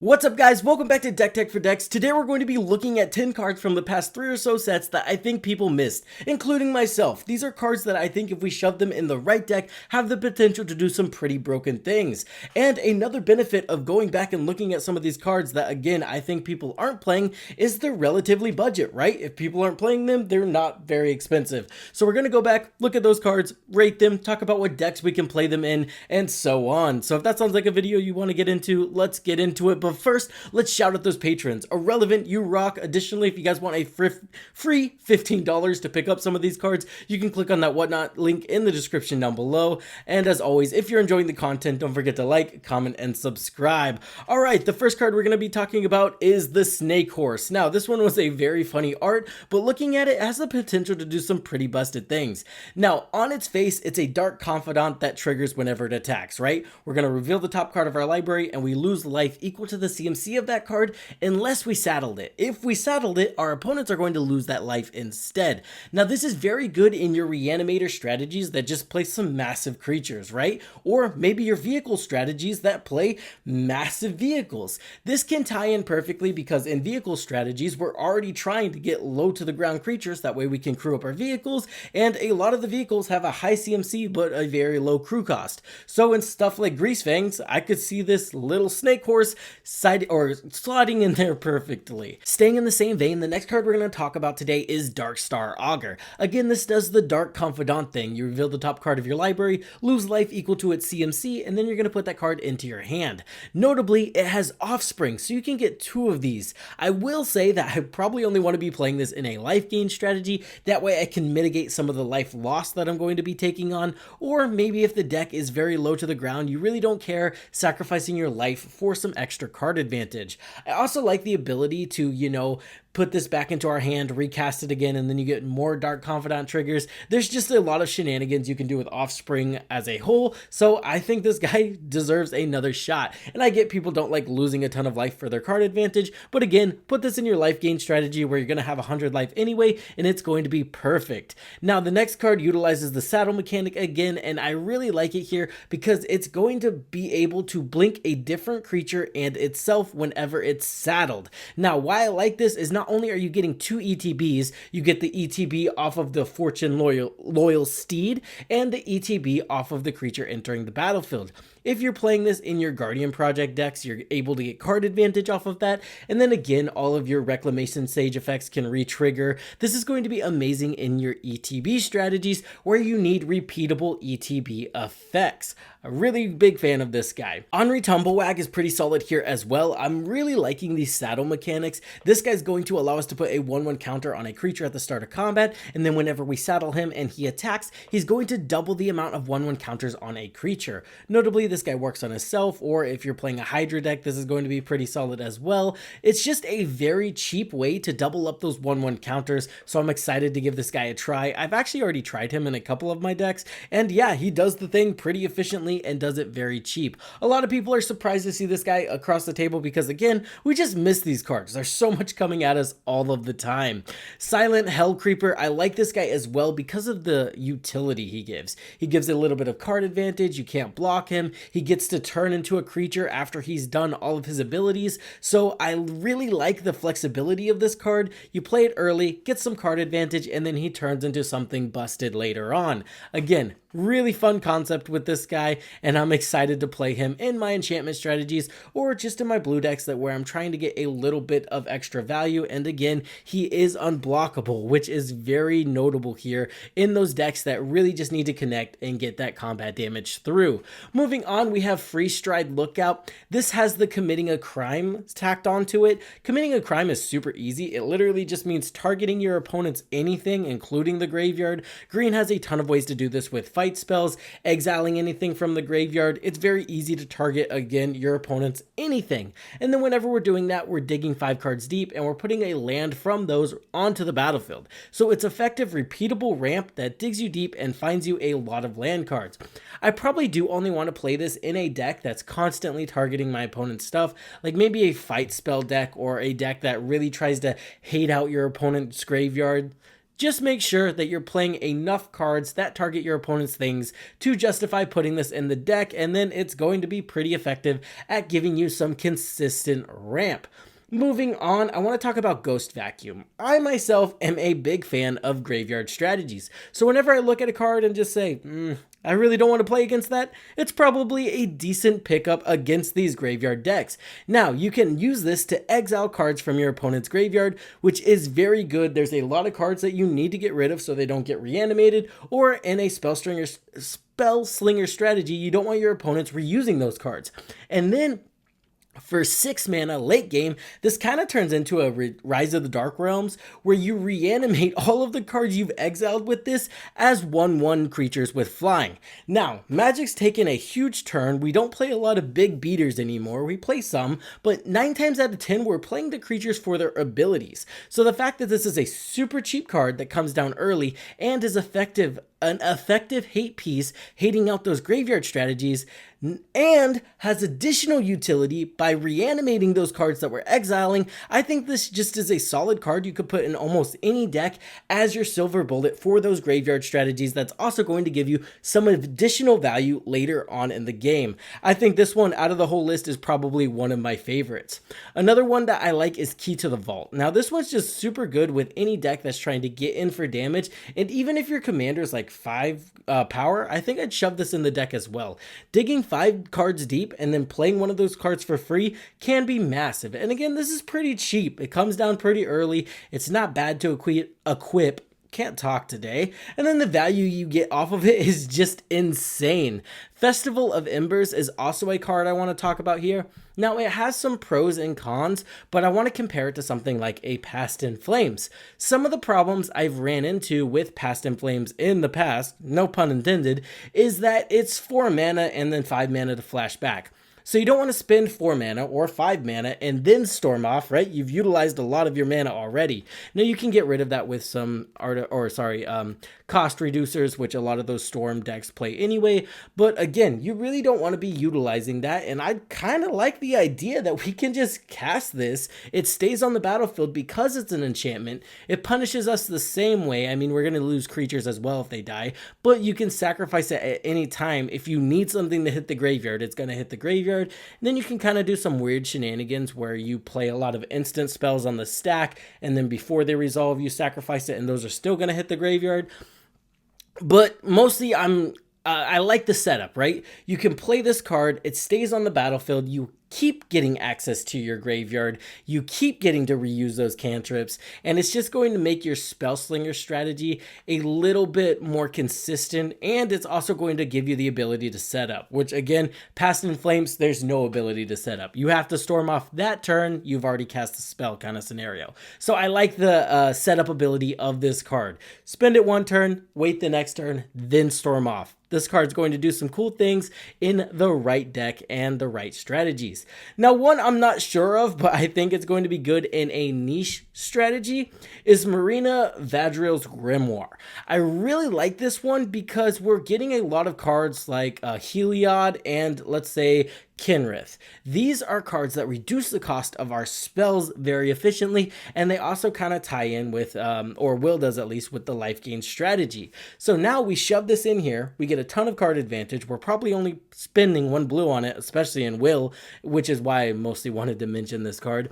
What's up guys, welcome back to Deck Tech for Decks. Today we're going to be looking at 10 cards from the past 3 or so sets that I think people missed, including myself. These are cards that I think if we shove them in the right deck, have the potential to do some pretty broken things. And another benefit of going back and looking at some of these cards that again, I think people aren't playing is they're relatively budget, right? If people aren't playing them, they're not very expensive. So we're going to go back, look at those cards, rate them, talk about what decks we can play them in, and so on. So if that sounds like a video you want to get into, let's get into it. But first, let's shout out those patrons. Irrelevant, you rock. Additionally, if you guys want a free $15 to pick up some of these cards, you can click on that whatnot link in the description down below. And as always, if you're enjoying the content, don't forget to like, comment, and subscribe. All right, the first card we're going to be talking about is the Snake Horse. Now, this one was a very funny art, but looking at it, it has the potential to do some pretty busted things. Now, on its face, it's a Dark Confidant that triggers whenever it attacks, right? We're going to reveal the top card of our library, and we lose life equal to the CMC of that card unless we saddled it. If we saddled it, our opponents are going to lose that life instead. Now, this is very good in your reanimator strategies that just play some massive creatures, right? Or maybe your vehicle strategies that play massive vehicles. This can tie in perfectly because in vehicle strategies, we're already trying to get low to the ground creatures. That way we can crew up our vehicles, and a lot of the vehicles have a high CMC but a very low crew cost. So in stuff like Grease Fangs, I could see this little Snake Horse slotting in there perfectly. Staying in the same vein, the next card we're going to talk about today is Dark Star Augur. Again, this does the Dark Confidant thing. You reveal the top card of your library, lose life equal to its CMC, and then you're going to put that card into your hand. Notably, it has Offspring, so you can get 2 of these. I will say that I probably only want to be playing this in a life gain strategy. That way I can mitigate some of the life loss that I'm going to be taking on, or maybe if the deck is very low to the ground, you really don't care sacrificing your life for some extra card advantage. I also like the ability to, put this back into our hand, recast it again, and then you get more Dark Confidant triggers. There's just a lot of shenanigans you can do with Offspring as a whole, so I think this guy deserves another shot. And I get people don't like losing a ton of life for their card advantage, but again, put this in your life gain strategy where you're going to have 100 life anyway, and it's going to be perfect. Now, the next card utilizes the saddle mechanic again, and I really like it here because it's going to be able to blink a different creature and itself whenever it's saddled. Now, why I like this is not only are you getting 2 ETBs, you get the ETB off of the Fortune Loyal Steed and the ETB off of the creature entering the battlefield. If you're playing this in your Guardian Project decks, you're able to get card advantage off of that, and then again, all of your Reclamation Sage effects can re-trigger. This is going to be amazing in your ETB strategies where you need repeatable ETB effects. A really big fan of this guy. Henri Tumblewag is pretty solid here as well. I'm really liking these saddle mechanics. This guy's going to allow us to put a 1/1 counter on a creature at the start of combat, and then whenever we saddle him and he attacks, he's going to double the amount of 1/1 counters on a creature. Notably, this guy works on himself, or if you're playing a Hydra deck, this is going to be pretty solid as well. It's just a very cheap way to double up those 1/1 counters, so I'm excited to give this guy a try. I've actually already tried him in a couple of my decks, and yeah, he does the thing pretty efficiently and does it very cheap. A lot of people are surprised to see this guy across the table because again, we just miss these cards. There's so much coming at us all of the time. Silent Hell Creeper, I like this guy as well because of the utility he gives. He gives a little bit of card advantage, you can't block him, he gets to turn into a creature after he's done all of his abilities, so I really like the flexibility of this card. You play it early, get some card advantage, and then he turns into something busted later on. Again, really fun concept with this guy, and I'm excited to play him in my enchantment strategies or just in my blue decks where I'm trying to get a little bit of extra value. And again, he is unblockable, which is very notable here in those decks that really just need to connect and get that combat damage through. Moving on, we have Free Stride Lookout. This has the committing a crime tacked onto it. Committing a crime is super easy. It literally just means targeting your opponent's anything, including the graveyard. Green has a ton of ways to do this with fight spells, exiling anything from the graveyard. It's very easy to target, again, your opponent's anything. And then whenever we're doing that, we're digging 5 cards deep and we're putting a land from those onto the battlefield. So it's effective, repeatable ramp that digs you deep and finds you a lot of land cards. I probably do only want to play this in a deck that's constantly targeting my opponent's stuff, like maybe a fight spell deck or a deck that really tries to hate out your opponent's graveyard. Just make sure that you're playing enough cards that target your opponent's things to justify putting this in the deck, and then it's going to be pretty effective at giving you some consistent ramp. Moving on, I want to talk about Ghost Vacuum. I myself am a big fan of graveyard strategies, so whenever I look at a card and just say, I really don't want to play against that, it's probably a decent pickup against these graveyard decks. Now, you can use this to exile cards from your opponent's graveyard, which is very good. There's a lot of cards that you need to get rid of so they don't get reanimated, or in a Spellslinger strategy, you don't want your opponents reusing those cards. And then for 6 mana late game, this kind of turns into a Rise of the Dark Realms, where you reanimate all of the cards you've exiled with this as 1/1 creatures with flying. Now, Magic's taken a huge turn. We don't play a lot of big beaters anymore. We play some, but 9 times out of 10, we're playing the creatures for their abilities. So the fact that this is a super cheap card that comes down early and is an effective hate piece, hating out those graveyard strategies, and has additional utility by reanimating those cards that we're exiling, I think this just is a solid card you could put in almost any deck as your silver bullet for those graveyard strategies. That's also going to give you some additional value later on in the game. I think this one out of the whole list is probably one of my favorites. Another one that I like is Key to the Vault. Now this one's just super good with any deck that's trying to get in for damage, and even if your commander is like 5 power, I think I'd shove this in the deck as well. Digging 5 cards deep and then playing one of those cards for free can be massive. And again, this is pretty cheap. It comes down pretty early. It's not bad to equip. Can't talk today. And then the value you get off of it is just insane. Festival of Embers is also a card I want to talk about here. Now, it has some pros and cons, but I want to compare it to something like a Past in Flames. Some of the problems I've ran into with Past in Flames in the past, no pun intended, is that it's 4 mana and then 5 mana to flash back. So you don't want to spend 4 mana or 5 mana and then storm off, right? You've utilized a lot of your mana already. Now you can get rid of that with some cost reducers, which a lot of those storm decks play anyway. But again, you really don't want to be utilizing that. And I kind of like the idea that we can just cast this. It stays on the battlefield because it's an enchantment. It punishes us the same way. I mean, we're going to lose creatures as well if they die, but you can sacrifice it at any time. If you need something to hit the graveyard, it's going to hit the graveyard. And then you can kind of do some weird shenanigans where you play a lot of instant spells on the stack, and then before they resolve, you sacrifice it, and those are still going to hit the graveyard. But mostly I like the setup, right? You can play this card, it stays on the battlefield, you keep getting access to your graveyard, you keep getting to reuse those cantrips, and it's just going to make your Spellslinger strategy a little bit more consistent, and it's also going to give you the ability to set up, which again, Past in Flames, there's no ability to set up. You have to storm off that turn, you've already cast a spell kind of scenario. So I like the setup ability of this card. Spend it 1 turn, wait the next turn, then storm off. This card's going to do some cool things in the right deck and the right strategies. Now, one I'm not sure of, but I think it's going to be good in a niche strategy, is Marina Vadril's Grimoire. I really like this one because we're getting a lot of cards like Heliod and, let's say, Kinrith. These are cards that reduce the cost of our spells very efficiently, and they also kind of tie in with, or Will does at least, with the life gain strategy. So now we shove this in here, we get a ton of card advantage. We're probably only spending 1 blue on it, especially in Will, which is why I mostly wanted to mention this card.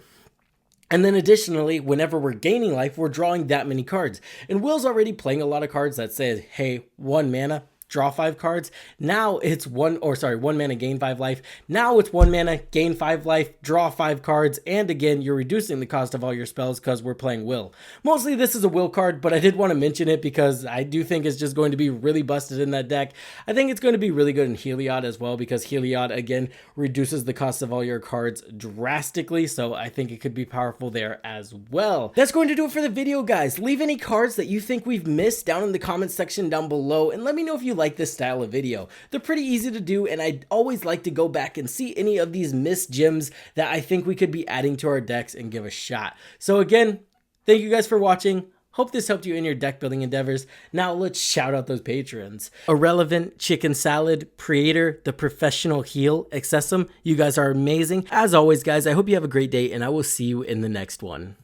And then additionally, whenever we're gaining life, we're drawing that many cards. And Will's already playing a lot of cards that say, hey, 1 mana, draw 5 cards. Now it's 1 mana, gain 5 life. Now it's 1 mana, gain 5 life, draw 5 cards, and again, you're reducing the cost of all your spells because we're playing Will. Mostly this is a Will card, but I did want to mention it because I do think it's just going to be really busted in that deck. I think it's going to be really good in Heliod as well, because Heliod, again, reduces the cost of all your cards drastically, so I think it could be powerful there as well. That's going to do it for the video, guys. Leave any cards that you think we've missed down in the comments section down below, and let me know if you like this style of video. They're pretty easy to do, and I always like to go back and see any of these missed gems that I think we could be adding to our decks and give a shot. So again, thank you guys for watching. Hope this helped you in your deck building endeavors. Now let's shout out those patrons. Irrelevant Chicken Salad, Creator, The Professional Heel, Accessum. You guys are amazing. As always, guys, I hope you have a great day, and I will see you in the next one.